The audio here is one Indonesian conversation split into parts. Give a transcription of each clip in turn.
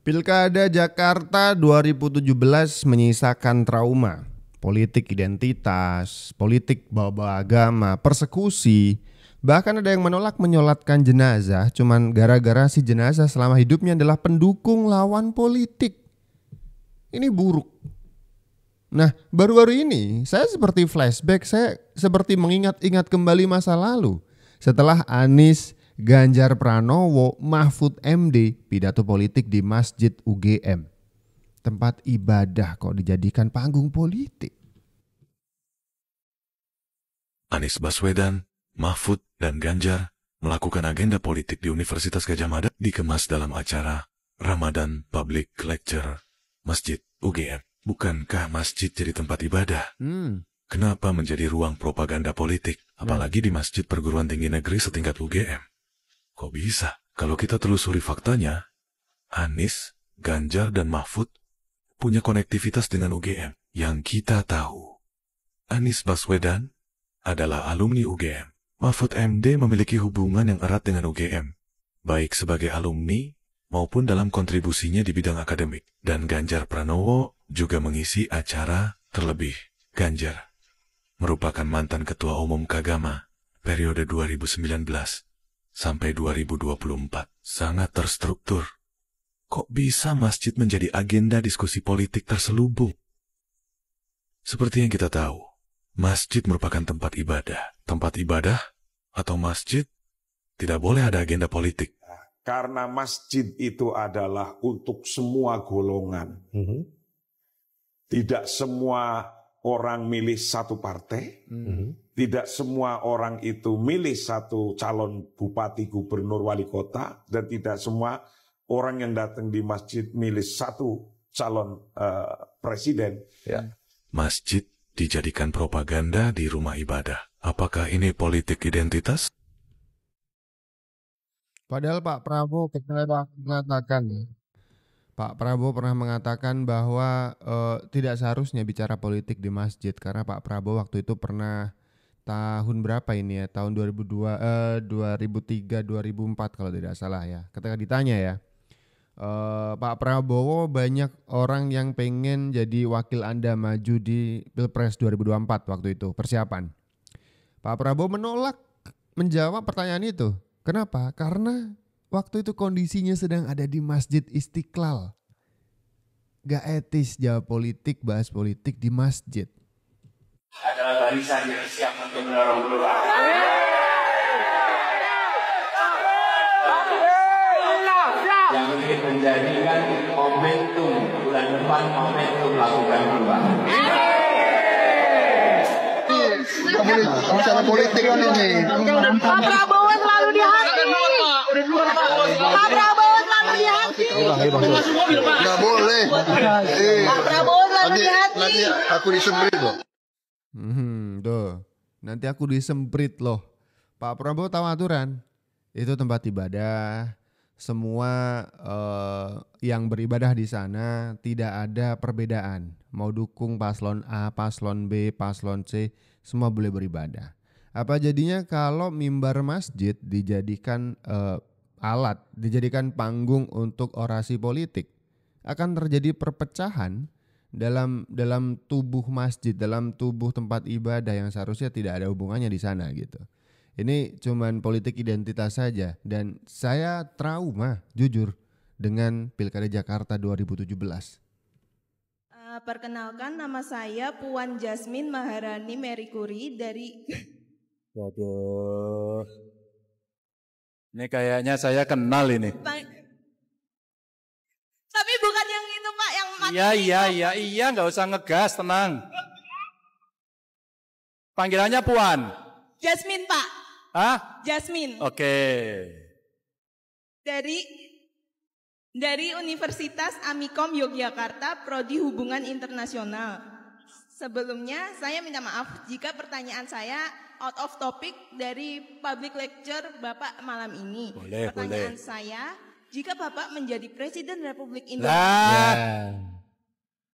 Pilkada Jakarta 2017 menyisakan trauma, politik identitas, politik bawa agama, persekusi. Bahkan ada yang menolak menyolatkan jenazah cuman gara-gara si jenazah selama hidupnya adalah pendukung lawan politik. Ini buruk. Nah, baru-baru ini saya seperti flashback, saya seperti mengingat-ingat kembali masa lalu. Setelah Anies, Ganjar Pranowo, Mahfud MD pidato politik di Masjid UGM. Tempat ibadah kok dijadikan panggung politik. Anies Baswedan, Mahfud, dan Ganjar melakukan agenda politik di Universitas Gadjah Mada dikemas dalam acara Ramadan Public Lecture Masjid UGM. Bukankah masjid jadi tempat ibadah? Kenapa menjadi ruang propaganda politik? Apalagi di masjid perguruan tinggi negeri setingkat UGM. Kok bisa? Kalau kita telusuri faktanya, Anies, Ganjar, dan Mahfud punya konektivitas dengan UGM. Yang kita tahu, Anies Baswedan adalah alumni UGM. Mahfud MD memiliki hubungan yang erat dengan UGM, baik sebagai alumni maupun dalam kontribusinya di bidang akademik. Dan Ganjar Pranowo juga mengisi acara. Terlebih, Ganjar merupakan mantan Ketua Umum Kagama periode 2019 sampai 2024. Sangat terstruktur. Kok bisa masjid menjadi agenda diskusi politik terselubung? Seperti yang kita tahu, masjid merupakan tempat ibadah. Tempat ibadah atau masjid tidak boleh ada agenda politik. Karena masjid itu adalah untuk semua golongan. Tidak semua orang milih satu partai. Tidak semua orang itu milih satu calon bupati, gubernur, wali kota. Dan tidak semua orang yang datang di masjid milih satu calon presiden. Ya. Masjid dijadikan propaganda di rumah ibadah. Apakah ini politik identitas? Padahal Pak Prabowo pernah mengatakan bahwa tidak seharusnya bicara politik di masjid, karena Pak Prabowo waktu itu pernah tahun berapa ini ya, tahun 2003 2004 kalau tidak salah ya, ketika ditanya ya, Pak Prabowo, banyak orang yang pengen jadi wakil Anda maju di Pilpres 2024 waktu itu persiapan. Pak Prabowo menolak menjawab pertanyaan itu. Kenapa? Karena waktu itu kondisinya sedang ada di Masjid Istiqlal. Gak etis jawab politik, bahas politik di masjid. Adalah barisan yang siap untuk mendorong perubahan. Yang ingin menjadikan momentum bulan depan, momentum lakukan perubahan. Masalah politik ini. Pak Prabowo selalu di hati. Pak Prabowo selalu di hati. Nggak boleh. Pak Prabowo selalu di hati. Nanti aku disembrit loh. Tuh, nanti aku disemprit loh. Pak Prabowo tahu aturan. Itu tempat ibadah. Semua yang beribadah di sana tidak ada perbedaan. Mau dukung paslon A, paslon B, paslon C, semua boleh beribadah. Apa jadinya kalau mimbar masjid dijadikan alat, dijadikan panggung untuk orasi politik? Akan terjadi perpecahan dalam tubuh masjid, dalam tubuh tempat ibadah yang seharusnya tidak ada hubungannya di sana gitu. Ini cuman politik identitas saja, dan saya trauma jujur dengan Pilkada Jakarta 2017. Perkenalkan, nama saya Puan Jasmine Maharani Merikuri dari... Waduh, ini kayaknya saya kenal ini. Tapi bukan yang itu Pak, yang Iya, nggak usah ngegas, tenang. Panggilannya Puan? Jasmine Pak. Hah? Jasmine. Oke. Dari Universitas Amikom Yogyakarta, Prodi Hubungan Internasional. Sebelumnya saya minta maaf jika pertanyaan saya out of topic dari public lecture Bapak malam ini. Pertanyaan saya, jika Bapak menjadi Presiden Republik Indonesia.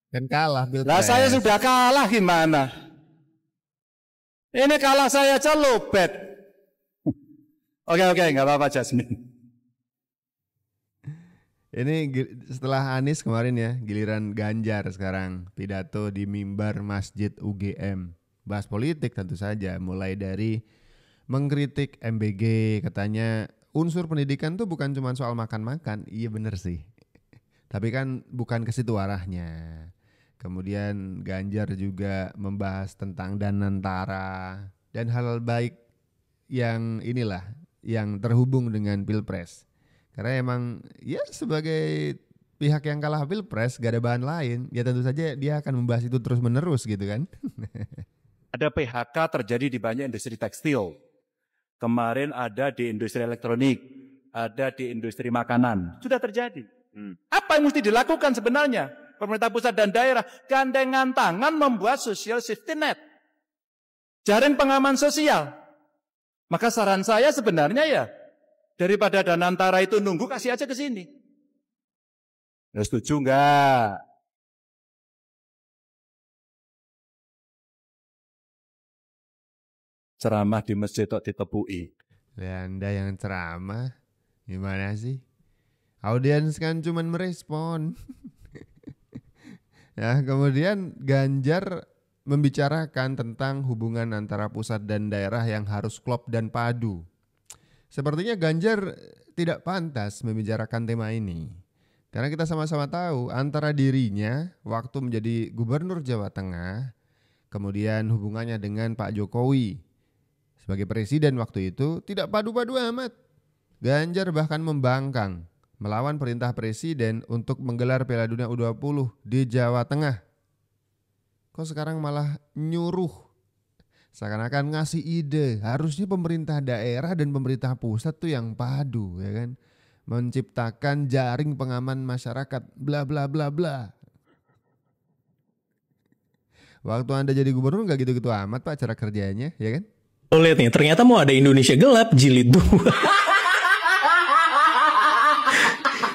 Kan kalah Pilpres. Lah saya sudah kalah gimana? Ini kalah saya aja lobet. Oke, nggak apa-apa Jasmine. Setelah Anies kemarin ya, giliran Ganjar sekarang pidato di mimbar Masjid UGM. Bahas politik tentu saja, mulai dari mengkritik MBG, katanya unsur pendidikan tuh bukan cuma soal makan-makan. Iya bener sih. Tapi kan bukan ke situ arahnya. Kemudian Ganjar juga membahas tentang Danantara dan hal baik yang inilah yang terhubung dengan Pilpres. Karena emang ya sebagai pihak yang kalah Pilpres gak ada bahan lain, ya tentu saja dia akan membahas itu terus menerus gitu kan. Ada PHK terjadi di banyak industri tekstil. Kemarin ada di industri elektronik, ada di industri makanan. Sudah terjadi. Apa yang mesti dilakukan sebenarnya? Pemerintah pusat dan daerah gandengan tangan membuat social safety net. Jaring pengaman sosial. Maka saran saya sebenarnya ya, daripada Danantara itu nunggu, kasih aja ke sini. Setuju enggak? Ceramah di masjid kok ditepui. Ya Anda yang ceramah, gimana sih? Audiens kan cuman merespon. Ya, kemudian Ganjar membicarakan tentang hubungan antara pusat dan daerah yang harus klop dan padu. Sepertinya Ganjar tidak pantas membicarakan tema ini. Karena kita sama-sama tahu antara dirinya waktu menjadi gubernur Jawa Tengah, kemudian hubungannya dengan Pak Jokowi sebagai presiden waktu itu tidak padu-padu amat. Ganjar bahkan membangkang melawan perintah presiden untuk menggelar Piala Dunia U20 di Jawa Tengah. Kok sekarang malah nyuruh, seakan-akan ngasih ide, harusnya pemerintah daerah dan pemerintah pusat tuh yang padu, ya kan, menciptakan jaring pengaman masyarakat, bla bla bla bla. Waktu Anda jadi gubernur nggak gitu-gitu amat Pak cara kerjanya, ya kan? Lihat nih, ternyata mau ada Indonesia Gelap jilid 2.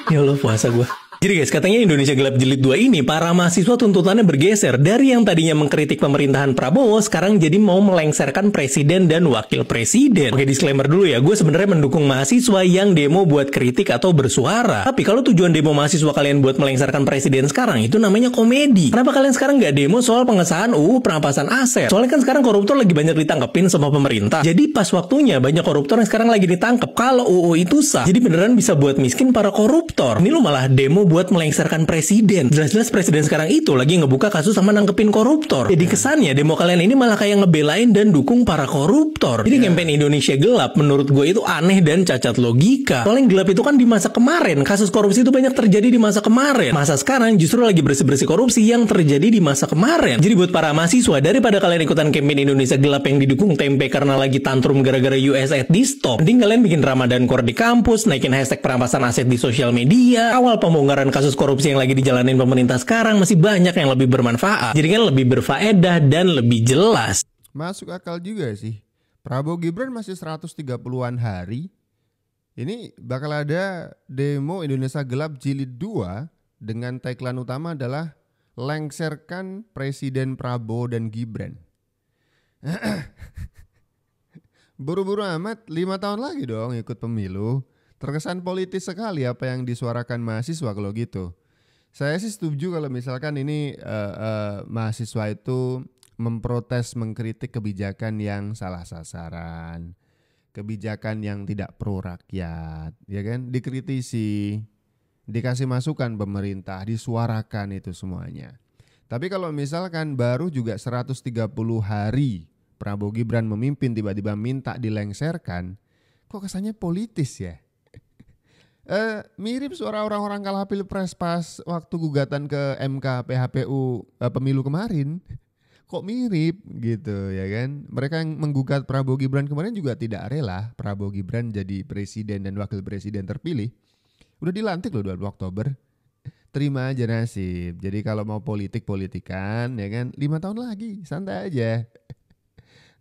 Ya Allah, puasa gue. Jadi guys, katanya Indonesia Gelap jilid 2 ini para mahasiswa tuntutannya bergeser dari yang tadinya mengkritik pemerintahan Prabowo sekarang jadi mau melengsarkan presiden dan wakil presiden. Oke, disclaimer dulu ya, gue sebenarnya mendukung mahasiswa yang demo buat kritik atau bersuara. Tapi kalau tujuan demo mahasiswa kalian buat melengsarkan presiden sekarang itu namanya komedi. Kenapa kalian sekarang nggak demo soal pengesahan UU perampasan aset? Soalnya kan sekarang koruptor lagi banyak ditangkepin sama pemerintah. Jadi pas waktunya banyak koruptor yang sekarang lagi ditangkep. Kalau UU itu sah, jadi beneran bisa buat miskin para koruptor. Ini lu malah demo buat melengsarkan presiden. Jelas-jelas presiden sekarang itu lagi ngebuka kasus sama nangkepin koruptor. Jadi kesannya demo kalian ini malah kayak ngebelain dan dukung para koruptor. Jadi campaign Indonesia Gelap menurut gue itu aneh dan cacat logika. Soalnya gelap itu kan di masa kemarin. Kasus korupsi itu banyak terjadi di masa kemarin. Masa sekarang justru lagi bersih-bersih korupsi yang terjadi di masa kemarin. Jadi buat para mahasiswa, daripada kalian ikutan campaign Indonesia Gelap yang didukung tempe karena lagi tantrum gara-gara USAID di stop, mending kalian bikin Ramadan Core di kampus, naikin hashtag perampasan aset di sosial media, awal pembongkaran kasus korupsi yang lagi dijalanin pemerintah sekarang masih banyak yang lebih bermanfaat. Jadi kan lebih berfaedah dan lebih jelas. Masuk akal juga sih. Prabowo Gibran masih 130-an hari. Ini bakal ada demo Indonesia Gelap jilid 2 dengan tagline utama adalah lengserkan Presiden Prabowo dan Gibran. Buru-buru amat, 5 tahun lagi dong ikut pemilu. Terkesan politis sekali apa yang disuarakan mahasiswa kalau gitu. Saya sih setuju kalau misalkan ini mahasiswa itu memprotes, mengkritik kebijakan yang salah sasaran, kebijakan yang tidak pro rakyat, ya kan? Dikritisi, dikasih masukan pemerintah, disuarakan itu semuanya. Tapi kalau misalkan baru juga 130 hari Prabowo Gibran memimpin tiba-tiba minta dilengserkan, kok kesannya politis ya? Mirip suara orang-orang kalah pilpres pas waktu gugatan ke MK PHPU pemilu kemarin. Kok mirip gitu ya kan? Mereka yang menggugat Prabowo Gibran kemarin juga tidak rela Prabowo Gibran jadi presiden dan wakil presiden terpilih. Udah dilantik loh 20 Oktober. Terima aja nasib. Jadi kalau mau politik-politikan ya kan 5 tahun lagi, santai aja.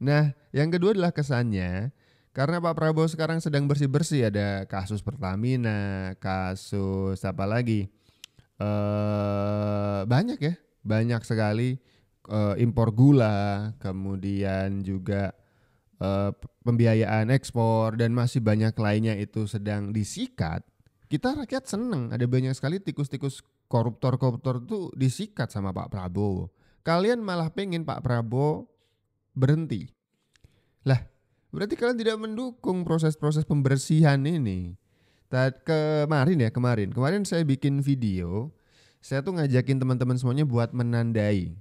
Nah, yang kedua adalah kesannya. Karena Pak Prabowo sekarang sedang bersih-bersih, ada kasus Pertamina, kasus apa lagi, banyak ya, banyak sekali, impor gula, kemudian juga pembiayaan ekspor dan masih banyak lainnya itu sedang disikat. Kita rakyat seneng ada banyak sekali tikus-tikus koruptor-koruptor itu disikat sama Pak Prabowo. Kalian malah pengen Pak Prabowo berhenti. Lah, berarti kalian tidak mendukung proses-proses pembersihan ini. Kemarin saya bikin video. Saya tuh ngajakin teman-teman semuanya buat menandai.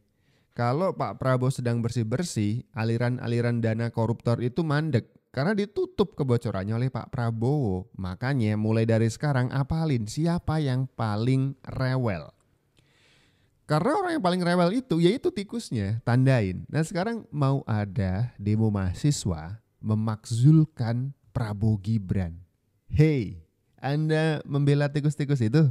Kalau Pak Prabowo sedang bersih-bersih, aliran-aliran dana koruptor itu mandek. Karena ditutup kebocorannya oleh Pak Prabowo. Makanya mulai dari sekarang apalin siapa yang paling rewel. Karena orang yang paling rewel itu yaitu tikusnya, tandain. Nah sekarang mau ada demo mahasiswa memakzulkan Prabowo Gibran. Hey, Anda membela tikus-tikus itu?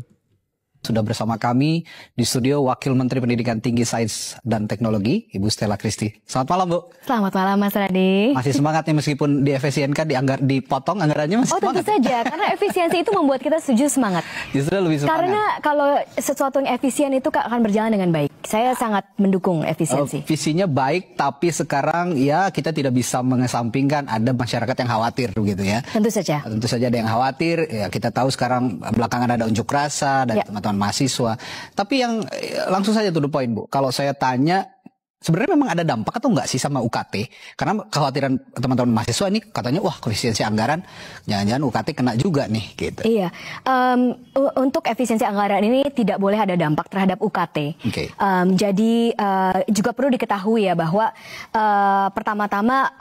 Sudah bersama kami di studio Wakil Menteri Pendidikan Tinggi Sains dan Teknologi, Ibu Stella Christy. Selamat malam, Bu. Selamat malam, Mas Radi. Masih semangat nih meskipun di efisienkan, dipotong anggarannya masih tentu semangat. saja, karena efisiensi itu membuat kita setuju semangat. Justru lebih semangat. Karena kalau sesuatu yang efisien itu akan berjalan dengan baik. Saya sangat mendukung efisiensi. Visinya baik, tapi sekarang ya kita tidak bisa mengesampingkan ada masyarakat yang khawatir begitu ya. Tentu saja. Tentu saja ada yang khawatir. Ya kita tahu sekarang belakangan ada unjuk rasa dari teman-teman mahasiswa. Tapi yang langsung saja to the point, Bu. Kalau saya tanya, sebenarnya memang ada dampak atau enggak sih sama UKT? Karena kekhawatiran teman-teman mahasiswa ini katanya, wah efisiensi anggaran, jangan-jangan UKT kena juga nih, gitu. Iya, untuk efisiensi anggaran ini tidak boleh ada dampak terhadap UKT. Okay. Jadi juga perlu diketahui ya bahwa pertama-tama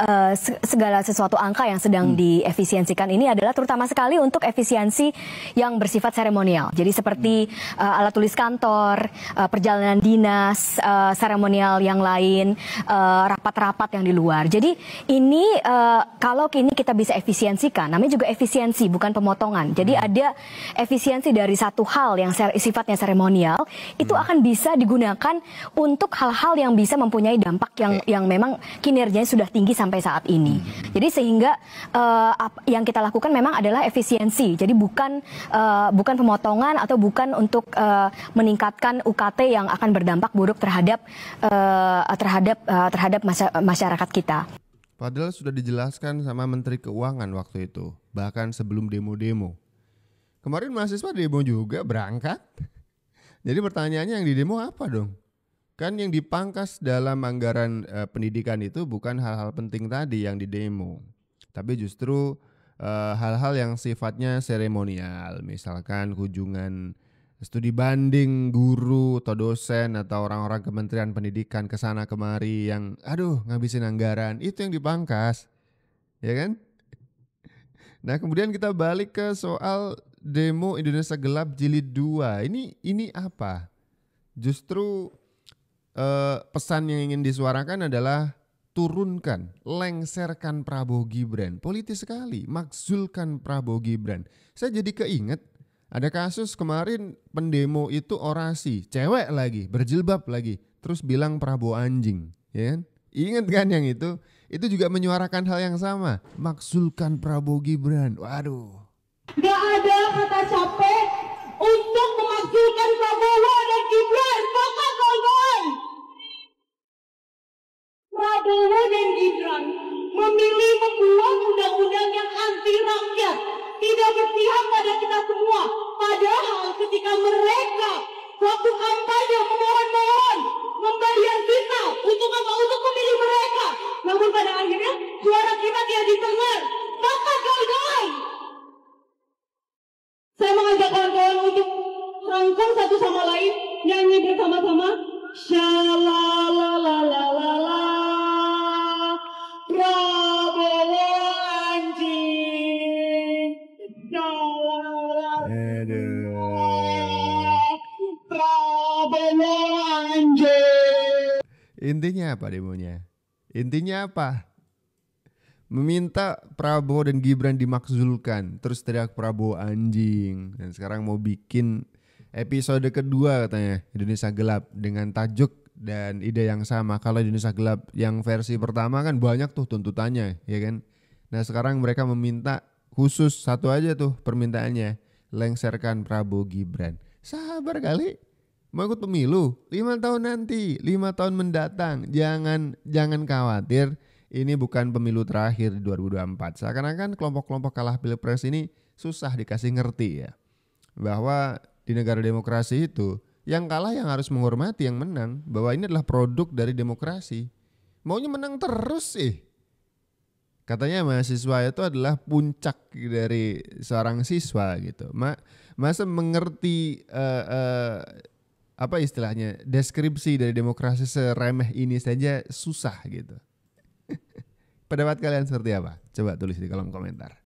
segala sesuatu angka yang sedang diefisiensikan ini adalah terutama sekali untuk efisiensi yang bersifat seremonial. Jadi seperti alat tulis kantor, perjalanan dinas, seremonial yang lain, rapat-rapat yang di luar. Jadi ini kalau kini kita bisa efisiensikan, namanya juga efisiensi bukan pemotongan. Jadi ada efisiensi dari satu hal yang sifatnya seremonial, itu akan bisa digunakan untuk hal-hal yang bisa mempunyai dampak yang memang kinerjanya sudah tinggi sampai saat ini. Jadi sehingga yang kita lakukan memang adalah efisiensi. Jadi bukan pemotongan atau bukan untuk meningkatkan UKT yang akan berdampak buruk terhadap masyarakat kita. Padahal sudah dijelaskan sama Menteri Keuangan waktu itu, bahkan sebelum demo-demo. Kemarin mahasiswa demo juga berangkat. Jadi pertanyaannya yang di demo apa dong? Kan yang dipangkas dalam anggaran pendidikan itu bukan hal-hal penting tadi yang di demo, tapi justru hal-hal yang sifatnya seremonial, misalkan kunjungan studi banding guru atau dosen atau orang-orang Kementerian Pendidikan ke sana kemari yang ngabisin anggaran, itu yang dipangkas. Ya kan? Nah, kemudian kita balik ke soal demo Indonesia Gelap Jilid 2. Ini apa? Justru pesan yang ingin disuarakan adalah turunkan, lengserkan Prabowo Gibran. Politis sekali, makzulkan Prabowo Gibran. Saya jadi keinget ada kasus kemarin pendemo itu orasi, cewek lagi, berjilbab lagi, terus bilang Prabowo anjing, ya kan? Ingat kan yang itu? Itu juga menyuarakan hal yang sama, makzulkan Prabowo Gibran. Waduh. Gak ada kata capek untuk memakzulkan Prabowo dan Gibran. Maka kawan, Prabowo dan Gibran memilih membuat undang-undang yang anti rakyat, tidak berpihak pada kita semua. Padahal ketika mereka waktu kampanye memohon membayar kita untuk apa? Untuk memilih mereka. Namun pada akhirnya suara kita tidak didengar. Maka kawan, saya mengajak kawan-kawan untuk rangkum satu sama lain, nyanyi bersama-sama. Shalalalalala, Prabowo anjing. Prabowo anjing. Intinya apa demonya? Intinya apa? Meminta Prabowo dan Gibran dimakzulkan, terus teriak Prabowo anjing. Dan sekarang mau bikin episode kedua katanya Indonesia Gelap dengan tajuk dan ide yang sama. Kalau Indonesia Gelap yang versi pertama kan banyak tuh tuntutannya, ya kan? Nah sekarang mereka meminta khusus satu aja tuh permintaannya, lengserkan Prabowo Gibran. Sabar kali, mau ikut pemilu 5 tahun nanti, 5 tahun mendatang. Jangan khawatir. Ini bukan pemilu terakhir di 2024. Seakan-akan kelompok-kelompok kalah pilpres ini susah dikasih ngerti ya. bahwa di negara demokrasi itu yang kalah yang harus menghormati yang menang, bahwa ini adalah produk dari demokrasi. Maunya menang terus sih. Katanya mahasiswa itu adalah puncak dari seorang siswa gitu. Masa mengerti apa istilahnya, deskripsi dari demokrasi seremeh ini saja susah gitu. Pendapat kalian seperti apa? Coba tulis di kolom komentar.